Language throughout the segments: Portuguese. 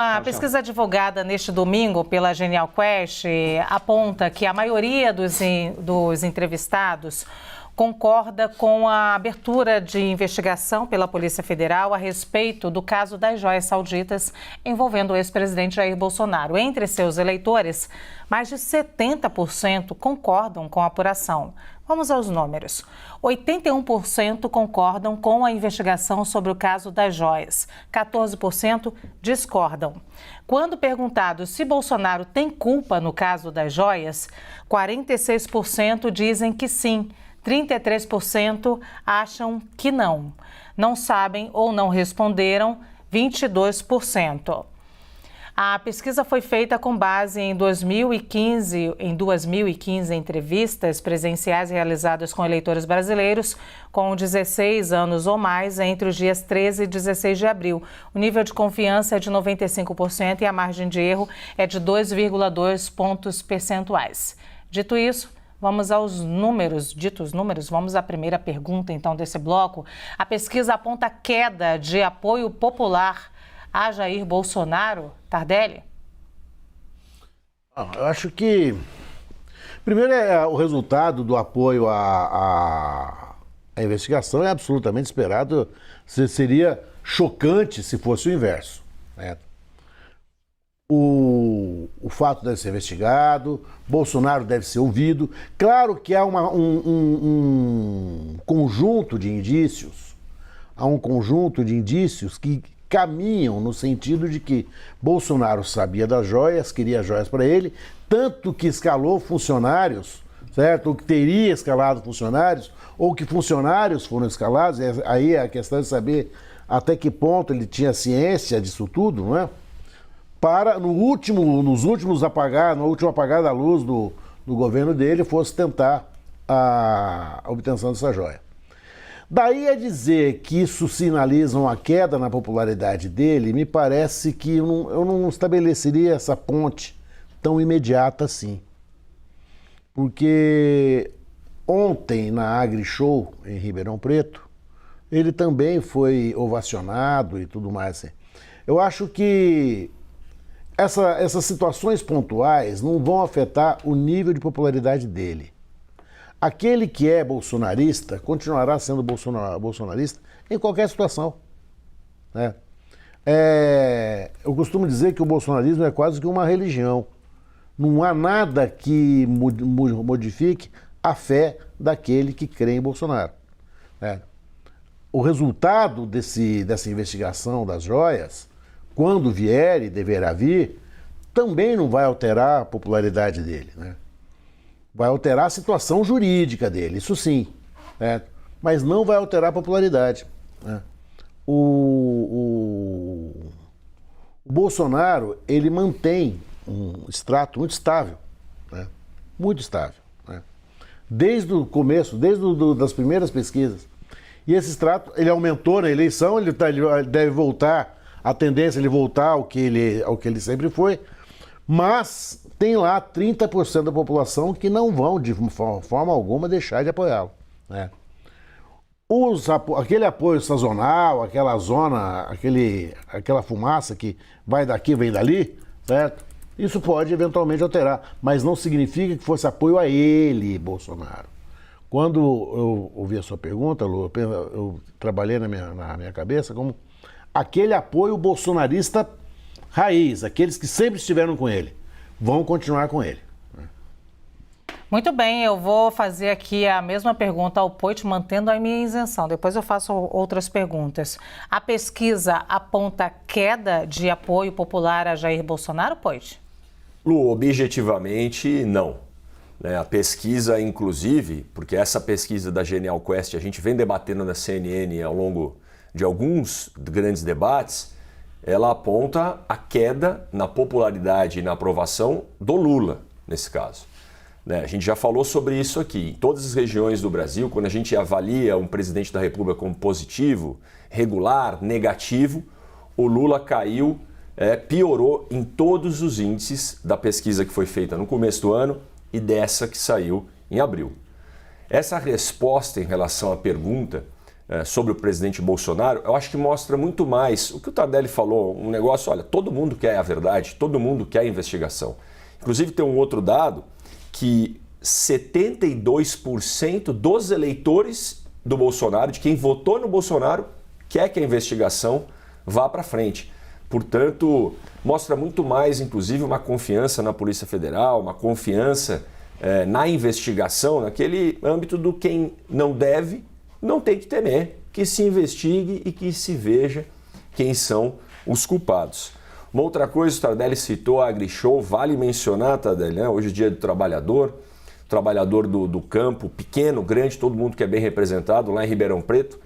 A pesquisa divulgada neste domingo pela Genial Quest aponta que a maioria dos entrevistados concorda com a abertura de investigação pela Polícia Federal a respeito do caso das joias sauditas envolvendo o ex-presidente Jair Bolsonaro. Entre seus eleitores, mais de 70% concordam com a apuração. Vamos aos números. 81% concordam com a investigação sobre o caso das joias. 14% discordam. Quando perguntado se Bolsonaro tem culpa no caso das joias, 46% dizem que sim. 33% acham que não. Não sabem ou não responderam, 22%. A pesquisa foi feita com base em 2015 entrevistas presenciais realizadas com eleitores brasileiros com 16 anos ou mais entre os dias 13 e 16 de abril. O nível de confiança é de 95% e a margem de erro é de 2,2 pontos percentuais. Dito isso, vamos aos números, vamos à primeira pergunta então desse bloco. A pesquisa aponta queda de apoio popular a Jair Bolsonaro. Tardelli? Eu acho que, primeiro, o resultado do apoio à investigação é absolutamente esperado. Seria chocante se fosse o inverso, né? O fato deve ser investigado, Bolsonaro deve ser ouvido. Claro que há um conjunto de indícios, que caminham no sentido de que Bolsonaro sabia das joias, queria joias para ele, tanto que escalou funcionários, certo? Ou que teria escalado funcionários, ou que funcionários foram escalados. Aí é a questão de saber até que ponto ele tinha ciência disso tudo, não é? Para, na última apagada da luz do governo dele, fosse tentar a obtenção dessa joia. Daí a dizer que isso sinaliza uma queda na popularidade dele, me parece que eu não estabeleceria essa ponte tão imediata assim. Porque ontem, na AgriShow, em Ribeirão Preto, ele também foi ovacionado e tudo mais. Eu acho que essas situações pontuais não vão afetar o nível de popularidade dele. Aquele que é bolsonarista continuará sendo bolsonarista em qualquer situação, né? Eu costumo dizer que o bolsonarismo é quase que uma religião. Não há nada que modifique a fé daquele que crê em Bolsonaro, né? O resultado dessa investigação das joias, quando vier e deverá vir, também não vai alterar a popularidade dele, né? Vai alterar a situação jurídica dele, isso sim, né? Mas não vai alterar a popularidade, né? O Bolsonaro, ele mantém um extrato muito estável, né? Muito estável, né? Desde o começo, das primeiras pesquisas. E esse extrato, ele aumentou na eleição, ele deve voltar, a tendência é ele voltar ao que ele sempre foi, mas tem lá 30% da população que não vão, de forma alguma, deixar de apoiá-lo, né? Aquele apoio sazonal, aquela zona, aquela fumaça que vai daqui, vem dali, certo? Isso pode eventualmente alterar, mas não significa que fosse apoio a ele, Bolsonaro. Quando eu ouvi a sua pergunta, Lu, eu trabalhei na minha cabeça como aquele apoio bolsonarista raiz, aqueles que sempre estiveram com ele, vão continuar com ele. Muito bem, eu vou fazer aqui a mesma pergunta ao Poit, mantendo a minha isenção. Depois eu faço outras perguntas. A pesquisa aponta queda de apoio popular a Jair Bolsonaro, Poit? Lu, objetivamente, não. A pesquisa, inclusive, porque essa pesquisa da Genial Quest, a gente vem debatendo na CNN ao longo de alguns grandes debates, ela aponta a queda na popularidade e na aprovação do Lula, nesse caso. A gente já falou sobre isso aqui. Em todas as regiões do Brasil, quando a gente avalia um presidente da República como positivo, regular, negativo, o Lula caiu, piorou em todos os índices da pesquisa que foi feita no começo do ano e dessa que saiu em abril. Essa resposta em relação à pergunta sobre o presidente Bolsonaro, eu acho que mostra muito mais o que o Tardelli falou, um negócio, olha, todo mundo quer a verdade, todo mundo quer a investigação. Inclusive tem um outro dado que 72% dos eleitores do Bolsonaro, de quem votou no Bolsonaro, quer que a investigação vá para frente. Portanto, mostra muito mais, inclusive, uma confiança na Polícia Federal, uma confiança na investigação, naquele âmbito do quem não deve, não tem que temer, que se investigue e que se veja quem são os culpados. Uma outra coisa, o Tardelli citou a AgriShow, vale mencionar, Tardelli, né? Hoje é dia do trabalhador do campo, pequeno, grande, todo mundo que é bem representado lá em Ribeirão Preto.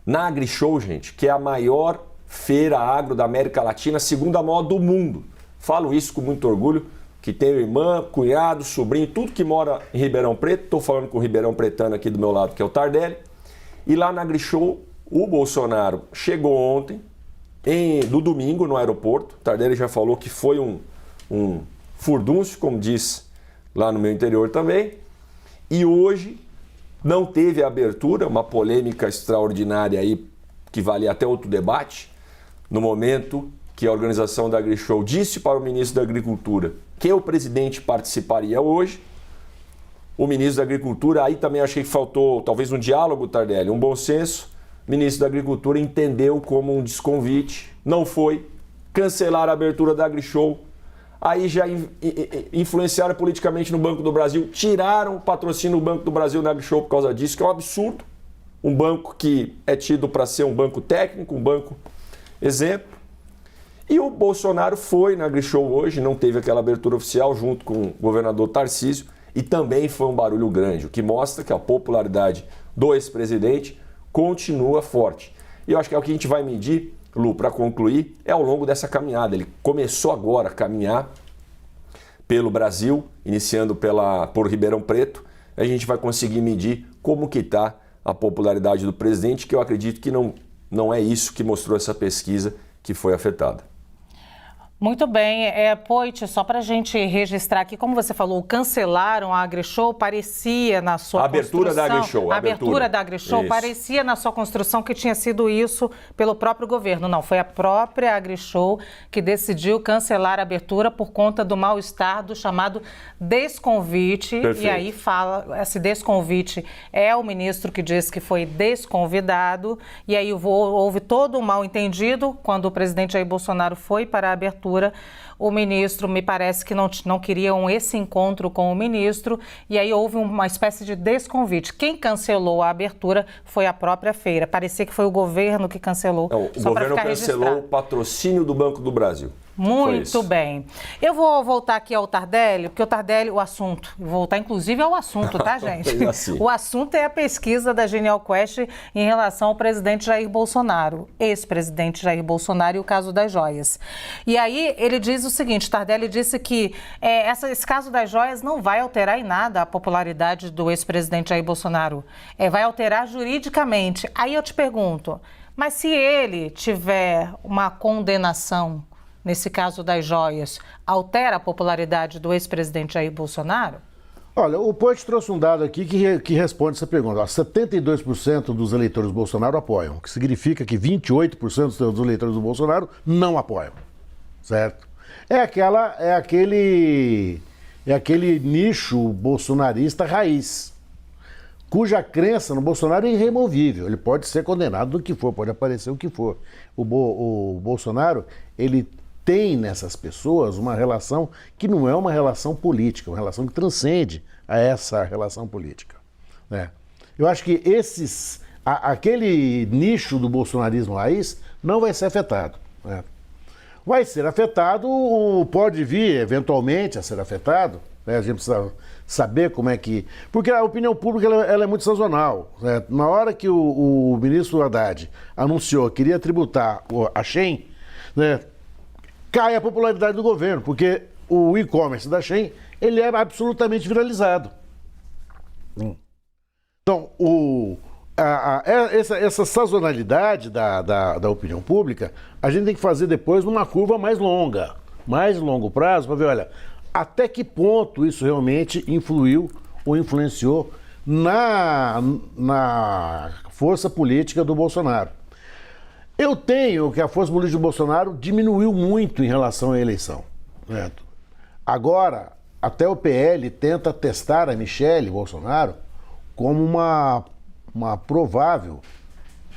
Na AgriShow, gente, que é a maior feira agro da América Latina, segunda maior do mundo. Falo isso com muito orgulho, que tenho irmã, cunhado, sobrinho, tudo que mora em Ribeirão Preto. Estou falando com o Ribeirão Pretano aqui do meu lado, que é o Tardelli. E lá na AgriShow, o Bolsonaro chegou ontem, no domingo, no aeroporto. O Tardelli já falou que foi um furdúncio, como diz lá no meu interior também. E hoje não teve abertura, uma polêmica extraordinária aí, que vale até outro debate, no momento que a organização da AgriShow disse para o ministro da Agricultura que o presidente participaria hoje. O ministro da Agricultura, aí também achei que faltou talvez um diálogo, Tardelli, um bom senso. O ministro da Agricultura entendeu como um desconvite, não foi, cancelaram a abertura da AgriShow, aí já influenciaram politicamente no Banco do Brasil, tiraram o patrocínio do Banco do Brasil na AgriShow por causa disso, que é um absurdo. Um banco que é tido para ser um banco técnico, um banco exemplo. E o Bolsonaro foi na AgriShow hoje, não teve aquela abertura oficial junto com o governador Tarcísio, e também foi um barulho grande, o que mostra que a popularidade do ex-presidente continua forte. E eu acho que é o que a gente vai medir, Lu, para concluir, é ao longo dessa caminhada. Ele começou agora a caminhar pelo Brasil, iniciando por Ribeirão Preto. A gente vai conseguir medir como que está a popularidade do presidente, que eu acredito que não é isso que mostrou essa pesquisa que foi afetada. Muito bem. Poit, só para a gente registrar aqui, como você falou, cancelaram a AgriShow, parecia na sua abertura construção... da AgriShow. A abertura da AgriShow, parecia na sua construção que tinha sido isso pelo próprio governo. Não, foi a própria AgriShow que decidiu cancelar a abertura por conta do mal-estar do chamado desconvite. Perfeito. E aí fala, esse desconvite é o ministro que diz que foi desconvidado. E aí houve todo um mal-entendido quando o presidente Jair Bolsonaro foi para a abertura. O ministro, me parece que não queriam esse encontro com o ministro, e aí houve uma espécie de desconvite. Quem cancelou a abertura foi a própria feira. Parecia que foi o governo que cancelou. Não, o governo cancelou o patrocínio do Banco do Brasil. Muito bem. Eu vou voltar aqui ao Tardelli, porque o Tardelli, o assunto, vou voltar inclusive ao assunto, tá, gente? Assim. O assunto é a pesquisa da Genial Quest em relação ao presidente Jair Bolsonaro, ex-presidente Jair Bolsonaro, e o caso das joias. E aí ele diz o seguinte, Tardelli disse que esse caso das joias não vai alterar em nada a popularidade do ex-presidente Jair Bolsonaro, vai alterar juridicamente. Aí eu te pergunto, mas se ele tiver uma condenação nesse caso das joias, altera a popularidade do ex-presidente Jair Bolsonaro? Olha, o Poit trouxe um dado aqui que responde essa pergunta. 72% dos eleitores do Bolsonaro apoiam, o que significa que 28% dos eleitores do Bolsonaro não apoiam, certo? É aquele nicho bolsonarista raiz, cuja crença no Bolsonaro é irremovível. Ele pode ser condenado do que for, pode aparecer o que for. O Bolsonaro, ele tem nessas pessoas uma relação que não é uma relação política, uma relação que transcende a essa relação política, né? Eu acho que aquele nicho do bolsonarismo raiz não vai ser afetado, né? Vai ser afetado, pode vir eventualmente a ser afetado, né? A gente precisa saber como é que... Porque a opinião pública ela é muito sazonal, né? Na hora que o ministro Haddad anunciou que iria tributar a Shein, né, cai a popularidade do governo, porque o e-commerce da Shein, ele é absolutamente viralizado. Então, essa sazonalidade da opinião pública, a gente tem que fazer depois numa curva mais longo prazo, para ver, olha, até que ponto isso realmente influiu ou influenciou na força política do Bolsonaro. Eu tenho que a força política do Bolsonaro diminuiu muito em relação à eleição. Certo? Agora, até o PL tenta testar a Michele Bolsonaro como uma provável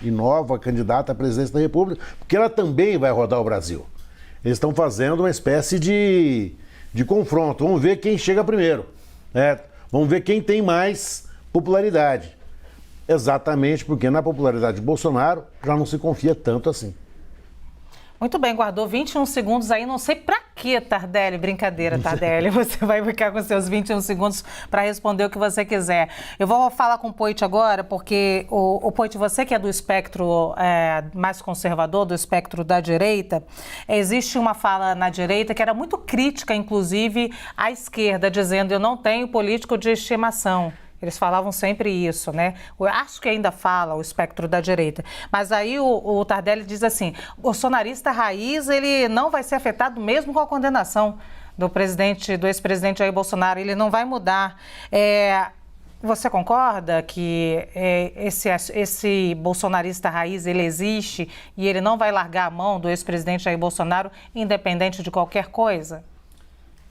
e nova candidata à presidência da República, porque ela também vai rodar o Brasil. Eles estão fazendo uma espécie de confronto. Vamos ver quem chega primeiro. Certo? Vamos ver quem tem mais popularidade. Exatamente porque na popularidade de Bolsonaro já não se confia tanto assim. Muito bem, guardou 21 segundos aí, não sei pra quê, Tardelli. Brincadeira, Tardelli. Você vai ficar com seus 21 segundos para responder o que você quiser. Eu vou falar com o Poit agora, porque o Poit, você que é do espectro mais conservador, do espectro da direita, existe uma fala na direita que era muito crítica, inclusive, à esquerda, dizendo: eu não tenho político de estimação. Eles falavam sempre isso, né? Eu acho que ainda fala o espectro da direita. Mas aí o Tardelli diz assim: o bolsonarista raiz, ele não vai ser afetado mesmo com a condenação do ex-presidente Jair Bolsonaro, ele não vai mudar. Você concorda que esse bolsonarista raiz, ele existe e ele não vai largar a mão do ex-presidente Jair Bolsonaro, independente de qualquer coisa?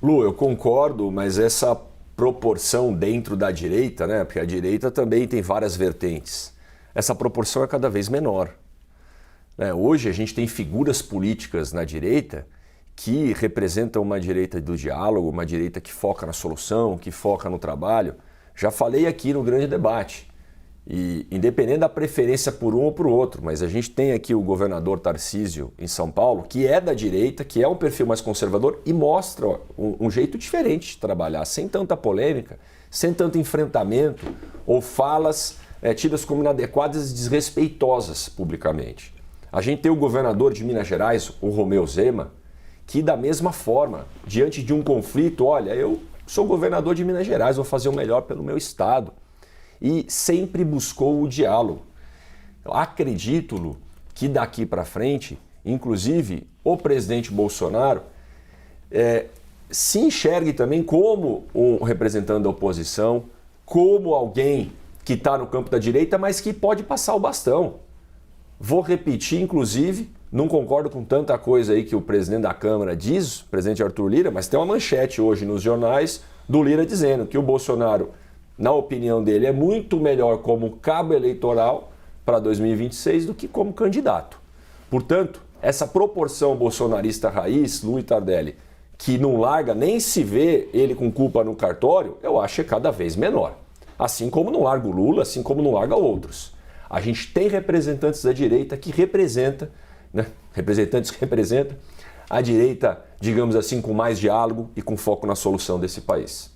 Lu, eu concordo, mas essa proporção dentro da direita, né? Porque a direita também tem várias vertentes. Essa proporção é cada vez menor. Hoje a gente tem figuras políticas na direita que representam uma direita do diálogo, uma direita que foca na solução, que foca no trabalho. Já falei aqui no grande debate. E independente da preferência por um ou por outro, mas a gente tem aqui o governador Tarcísio em São Paulo, que é da direita, que é um perfil mais conservador e mostra um jeito diferente de trabalhar, sem tanta polêmica, sem tanto enfrentamento ou falas tidas como inadequadas e desrespeitosas publicamente. A gente tem o governador de Minas Gerais, o Romeu Zema, que da mesma forma, diante de um conflito, olha, eu sou governador de Minas Gerais, vou fazer o melhor pelo meu estado. E sempre buscou o diálogo. Eu acredito, Lu, que daqui para frente, inclusive o presidente Bolsonaro se enxergue também como um representante da oposição, como alguém que está no campo da direita, mas que pode passar o bastão. Vou repetir, inclusive, não concordo com tanta coisa aí que o presidente da Câmara diz, o presidente Arthur Lira, mas tem uma manchete hoje nos jornais do Lira dizendo que o Bolsonaro, na opinião dele, é muito melhor como cabo eleitoral para 2026 do que como candidato. Portanto, essa proporção bolsonarista raiz, Lu e Tardelli, que não larga nem se vê ele com culpa no cartório, eu acho que é cada vez menor. Assim como não larga o Lula, assim como não larga outros. A gente tem representantes da direita que representam a direita, digamos assim, com mais diálogo e com foco na solução desse país.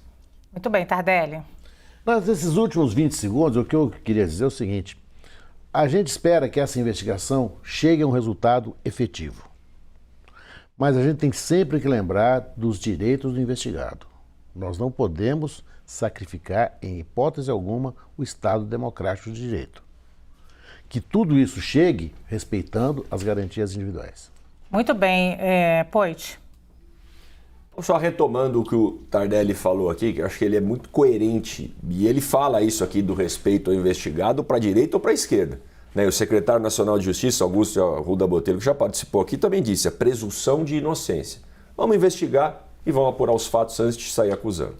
Muito bem, Tardelli. Nesses últimos 20 segundos, o que eu queria dizer é o seguinte: a gente espera que essa investigação chegue a um resultado efetivo. Mas a gente tem sempre que lembrar dos direitos do investigado. Nós não podemos sacrificar, em hipótese alguma, o Estado Democrático de Direito. Que tudo isso chegue respeitando as garantias individuais. Muito bem, Poit. Só retomando o que o Tardelli falou aqui, que eu acho que ele é muito coerente, e ele fala isso aqui do respeito ao investigado para a direita ou para a esquerda. O secretário nacional de Justiça, Augusto Arruda Botelho, que já participou aqui, também disse a presunção de inocência. Vamos investigar e vamos apurar os fatos antes de sair acusando.